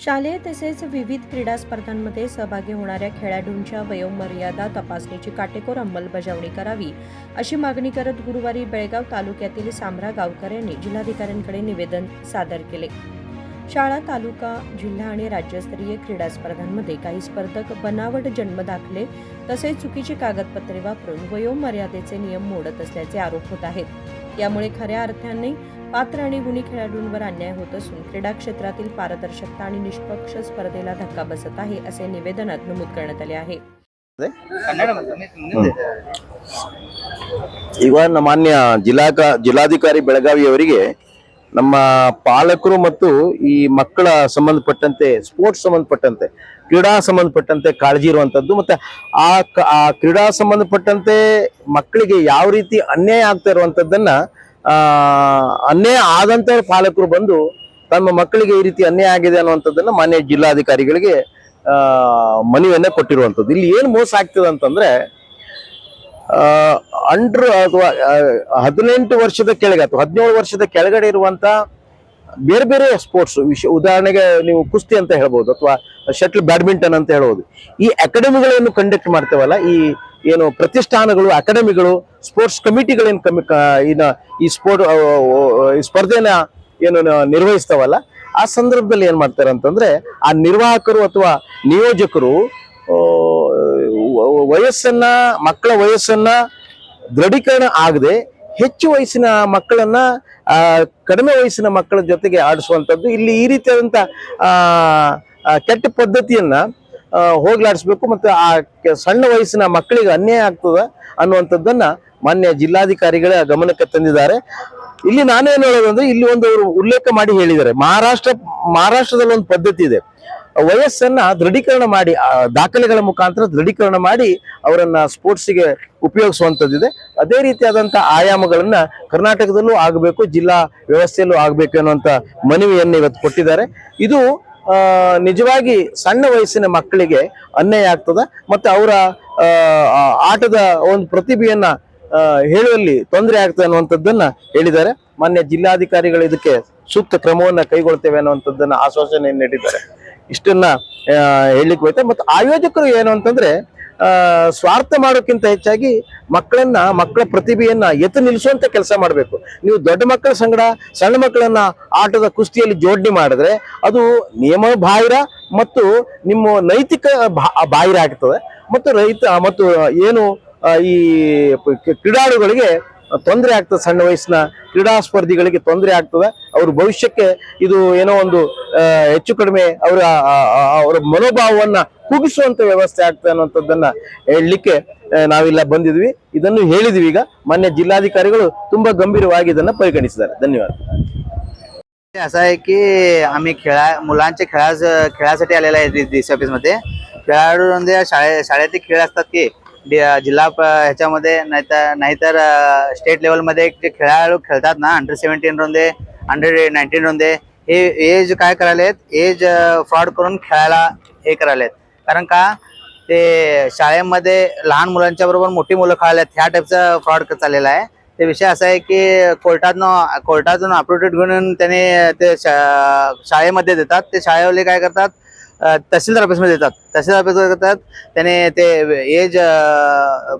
शालेय तसेच विविध क्रीडा स्पर्धांमध्ये सहभागी होणाऱ्या खेळाडूंच्या वयोमर्यादा तपासणीची काटेकोर अंमलबजावणी करावी अशी मागणी करत गुरुवारी बेळगाव तालुक्यातील सांभरा गावकर यांनी जिल्हाधिकाऱ्यांकडे निवेदन सादर केले। शाळा, तालुका, जिल्हा आणि राज्यस्तरीय क्रीडा स्पर्धांमध्ये काही स्पर्धक बनावट जन्मदाखले तसेच चुकीची कागदपत्रे वापरून वयोमर्यादेचे नियम मोडत असल्याचे आरोप होत आहेत। यामुळे खऱ्या अर्थाने पात्र आणि गुणी खेळाडूंवर अन्याय होत असून क्रीडा क्षेत्रातील पारदर्शकता आणि निष्पक्ष स्पर्धेला धक्का बसत आहे असे निवेदनात नमूद करण्यात आले आहे। ಈಗ ಮಾನ್ಯ ಜಿಲ್ಲಾಧಿಕಾರಿ ಬೆಳಗಾವಿಯವರಿಗೆ ನಮ್ಮ ಪಾಲಕರು ಮತ್ತು ಈ ಮಕ್ಕಳ ಸಂಬಂಧಪಟ್ಟಂತೆ ಸ್ಪೋರ್ಟ್ಸ್ ಸಂಬಂಧಪಟ್ಟಂತೆ ಕ್ರೀಡಾ ಸಂಬಂಧಪಟ್ಟಂತೆ ಕಾಳಜಿ ಇರುವಂತದ್ದು ಮತ್ತೆ ಆ ಕ್ರೀಡಾ ಸಂಬಂಧಪಟ್ಟಂತೆ ಮಕ್ಕಳಿಗೆ ಯಾವ ರೀತಿ ಅನ್ಯಾಯ ಆಗ್ತಾ ಇರುವಂತದ್ದನ್ನ ಅನ್ಯಾಯ ಆದಂತ ಪಾಲಕರು ಬಂದು ತಮ್ಮ ಮಕ್ಕಳಿಗೆ ಈ ರೀತಿ ಅನ್ಯಾಯ ಆಗಿದೆ ಅನ್ನುವಂಥದ್ದನ್ನ ಮಾನ್ಯ ಜಿಲ್ಲಾಧಿಕಾರಿಗಳಿಗೆ ಮನವಿಯನ್ನ ಕೊಟ್ಟಿರುವಂತದ್ದು। ಇಲ್ಲಿ ಏನು ಮೋಸ ಆಗ್ತದೆ ಅಂತಂದ್ರೆ ಅಂಡರ್ ಅಥವಾ 18 ವರ್ಷದ ಕೆಳಗೆ ಅಥವಾ 17 ವರ್ಷದ ಕೆಳಗಡೆ ಇರುವಂತ ಬೇರೆ ಬೇರೆ ಸ್ಪೋರ್ಟ್ಸ್ ಉದಾಹರಣೆಗೆ ನೀವು ಕುಸ್ತಿ ಅಂತ ಹೇಳ್ಬೋದು ಅಥವಾ ಶಟಲ್ ಬ್ಯಾಡ್ಮಿಂಟನ್ ಅಂತ ಹೇಳ್ಬೋದು। ಈ ಅಕಾಡೆಮಿಗಳನ್ನು ಕಂಡಕ್ಟ್ ಮಾಡ್ತೇವಲ್ಲ, ಈ ಏನು ಪ್ರತಿಷ್ಠಾನಗಳು, ಅಕಾಡೆಮಿಗಳು, ಸ್ಪೋರ್ಟ್ಸ್ ಕಮಿಟಿಗಳೇನು ಈ ಸ್ಪರ್ಧೆನ ಏನು ನಿರ್ವಹಿಸ್ತಾವಲ್ಲ, ಆ ಸಂದರ್ಭದಲ್ಲಿ ಏನ್ ಮಾಡ್ತಾರೆ ಅಂತಂದ್ರೆ ಆ ನಿರ್ವಾಹಕರು ಅಥವಾ ನಿಯೋಜಕರು ಮಕ್ಕಳ ವಯಸ್ಸನ್ನ ದೃಢೀಕರಣ ಆಗದೆ ಹೆಚ್ಚು ವಯಸ್ಸಿನ ಮಕ್ಕಳನ್ನ ಕಡಿಮೆ ವಯಸ್ಸಿನ ಮಕ್ಕಳ ಜೊತೆಗೆ ಆಡಿಸುವಂತದ್ದು, ಇಲ್ಲಿ ಈ ರೀತಿಯಾದಂತ ಕೆಟ್ಟ ಪದ್ಧತಿಯನ್ನ ಹೋಗ್ಲಾಡಿಸ್ಬೇಕು ಮತ್ತೆ ಆ ಸಣ್ಣ ವಯಸ್ಸಿನ ಮಕ್ಕಳಿಗೆ ಅನ್ಯಾಯ ಆಗ್ತದ ಅನ್ನುವಂಥದ್ದನ್ನ ಮಾನ್ಯ ಜಿಲ್ಲಾಧಿಕಾರಿಗಳ ಗಮನಕ್ಕೆ ತಂದಿದ್ದಾರೆ। ಇಲ್ಲಿ ನಾನೇನು ಹೇಳೋದಂದ್ರೆ, ಇಲ್ಲಿ ಒಂದು ಉಲ್ಲೇಖ ಮಾಡಿ ಹೇಳಿದ್ದಾರೆ, ಮಹಾರಾಷ್ಟ್ರದಲ್ಲಿ ಒಂದು ಪದ್ಧತಿ ಇದೆ, ವಯಸ್ಸನ್ನ ದೃಢೀಕರಣ ಮಾಡಿ ದಾಖಲೆಗಳ ಮುಖಾಂತರ ದೃಢೀಕರಣ ಮಾಡಿ ಅವರನ್ನ ಸ್ಪೋರ್ಟ್ಸ್ಗೆ ಉಪಯೋಗಿಸುವಂತದ್ದಿದೆ। ಅದೇ ರೀತಿಯಾದಂತ ಆಯಾಮಗಳನ್ನ ಕರ್ನಾಟಕದಲ್ಲೂ ಆಗಬೇಕು, ಜಿಲ್ಲಾ ವ್ಯವಸ್ಥೆಯಲ್ಲೂ ಆಗಬೇಕು ಅನ್ನುವಂತ ಮನವಿಯನ್ನು ಇವತ್ತು ಕೊಟ್ಟಿದ್ದಾರೆ। ಇದು ನಿಜವಾಗಿ ಸಣ್ಣ ವಯಸ್ಸಿನ ಮಕ್ಕಳಿಗೆ ಅನ್ಯಾಯ ಆಗ್ತದ ಮತ್ತೆ ಅವರ ಆಟದ ಒಂದು ಪ್ರತಿಭೆಯನ್ನ ಹೇಳುವಲ್ಲಿ ತೊಂದರೆ ಆಗ್ತದೆ ಅನ್ನುವಂಥದ್ದನ್ನ ಹೇಳಿದ್ದಾರೆ। ಮಾನ್ಯ ಜಿಲ್ಲಾಧಿಕಾರಿಗಳು ಇದಕ್ಕೆ ಸೂಕ್ತ ಕ್ರಮವನ್ನ ಕೈಗೊಳ್ತೇವೆ ಅನ್ನುವಂಥದ್ದನ್ನ ಆಶ್ವಾಸನೆಯನ್ನು ನೀಡಿದ್ದಾರೆ। ಇಷ್ಟನ್ನ ಹೇಳಲಿಕ್ಕೆ ಹೋಯ್ತು। ಮತ್ತು ಆಯೋಜಕರು ಏನು ಅಂತಂದ್ರೆ ಸ್ವಾರ್ಥ ಮಾಡೋಕ್ಕಿಂತ ಹೆಚ್ಚಾಗಿ ಮಕ್ಕಳ ಪ್ರತಿಭೆಯನ್ನ ಎತ್ತು ನಿಲ್ಲಿಸುವಂತ ಕೆಲಸ ಮಾಡಬೇಕು। ನೀವು ದೊಡ್ಡ ಮಕ್ಕಳ ಸಂಗಡ ಸಣ್ಣ ಮಕ್ಕಳನ್ನ ಆಟದ ಕುಸ್ತಿಯಲ್ಲಿ ಜೋಡಣೆ ಮಾಡಿದ್ರೆ ಅದು ನಿಯಮ ಬಾಹಿರ ಮತ್ತು ನಿಮ್ಮ ನೈತಿಕ ಬಾಹಿರ ಆಗ್ತದೆ ಮತ್ತು ಏನು ಈ ಕ್ರೀಡಾಳುಗಳಿಗೆ ತೊಂದರೆ ಆಗ್ತದೆ, ಸಣ್ಣ ವಯಸ್ಸಿನ ಕ್ರೀಡಾ ಸ್ಪರ್ಧಿಗಳಿಗೆ ತೊಂದರೆ ಆಗ್ತದೆ, ಅವ್ರ ಭವಿಷ್ಯಕ್ಕೆ ಇದು ಏನೋ ಒಂದು ಹೆಚ್ಚು ಕಡಿಮೆ ಅವರ ಮನೋಭಾವವನ್ನ ಕುಗ್ಗಿಸುವಂತ ವ್ಯವಸ್ಥೆ ಆಗ್ತದೆ ಅನ್ನುವಂಥದ್ದನ್ನ ಹೇಳಲಿಕ್ಕೆ ನಾವಿಲ್ಲ ಬಂದಿದ್ವಿ, ಇದನ್ನು ಹೇಳಿದ್ವಿ। ಈಗ ಮಾನ್ಯ जिल्हाधिकारीಗಳು ತುಂಬಾ गंभीरವಾಗಿ ಇದನ್ನ ಪರಿಗಣಿಸಿದ್ದಾರೆ। ಧನ್ಯವಾದ। असं आहे की आम्ही मुलांच्या खेळासाठी आलेला आहे डीसी ऑफिस मध्ये। खेळाडू म्हणजे शाळेतील खेळ असतात की जिल्हा ह्याच्यामध्ये नाहीतर स्टेट लेवल मध्ये जे खेळाडू खेळतात ना, अंडर-17 मध्ये, अंडर-19 मध्ये, हे एज काय करायलेत, एज फ्रॉड करून खेळायला हे करायलेत। कारण का ते शाळेमध्ये लहान मुलांच्या बरोबर मोठी मुलं खेळायलेत, ह्या टाईपचा फ्रॉड चाललेला आहे। ते विषय असा आहे की कोर्टातून अप्रोटेड घेऊन त्याने ते शाळेमध्ये देतात। ते शाळेवाले काय करतात, तहसीलदार ऑफिसमध्ये देतात, तहसीलदार ऑफिसमध्ये करतात, त्याने ते एज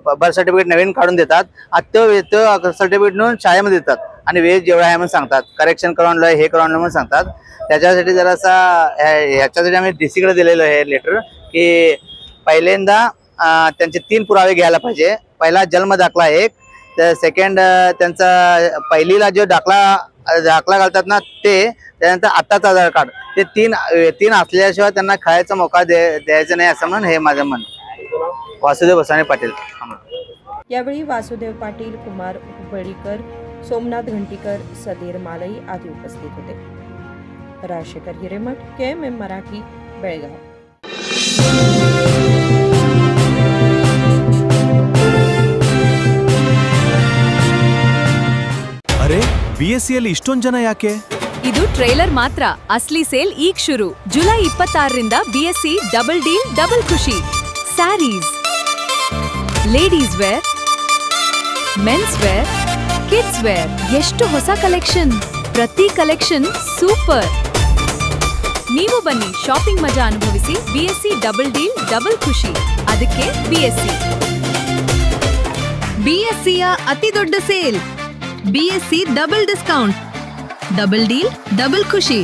बर्थ सर्टिफिकेट नवीन काढून देतात, तो सर्टिफिकेट नेऊन शाळेमध्ये देतात आणि वेज जेवढा आहे म्हणून सांगतात, करेक्शन करून आणलं, हे करून आणलं म्हणून सांगतात। त्याच्यासाठी जरासा ह्याच्यासाठी आम्ही डीसीकडे दिलेलं आहे लेटर की पहिल्यांदा त्यांचे 3 पुरावे घ्यायला पाहिजे। पहिला जन्म दाखला एक, तर सेकंड त्यांचा पहिलीला जो दाखला घालतात ना ते, त्यानंतर आत्ताचं आधार कार्ड, ते तीन असल्याशिवाय त्यांना खेळायचा मौका द्यायचा नाही असं म्हणून हे माझं म्हणणं। वासुदेव बसाने पाटील। यावेळी वासुदेव पाटील, कुमार हुबळीकर, सोमनाथ घंटीकर, सदीर मालई आदी उपस्थित होते। राजशेखर हिरेमठ, KMM मराठी, बेळगाव। ಅರೆ, BSCಯಲ್ಲಿ ಇಷ್ಟೊಂದು ಜನ ಯಾಕೆ? ಇದು ಟ್ರೇಲರ್ ಮಾತ್ರ, ಅಸ್ಲಿ ಸೇಲ್ ಈಗ ಶುರು। ಜುಲೈ 26ರಿಂದ BSC ಡಬಲ್ ಡೀಲ್ ಡಬಲ್ ಖುಷಿ। Saris, ladies wear, men's wear, kids wear, ಎಷ್ಟು ಹೊಸ ಕಲೆಕ್ಷನ್! ಪ್ರತಿ ಕಲೆಕ್ಷನ್ ಸೂಪರ್! ನೀವು ಬನ್ನಿ ಶಾಪಿಂಗ್ ಮಜಾ ಅನುಭವಿಸಿ. ಬಿಎಸ್ಸಿ ಡಬಲ್ ಡೀಲ್ ಡಬಲ್ ಖುಷಿ, ಅದಕ್ಕೆ ಬಿಎಸ್ಸಿ. ಬಿಎಸ್ಸಿಯ ಅತಿ ದೊಡ್ಡ sale, BSc double discount, double deal double ಖುಷಿ.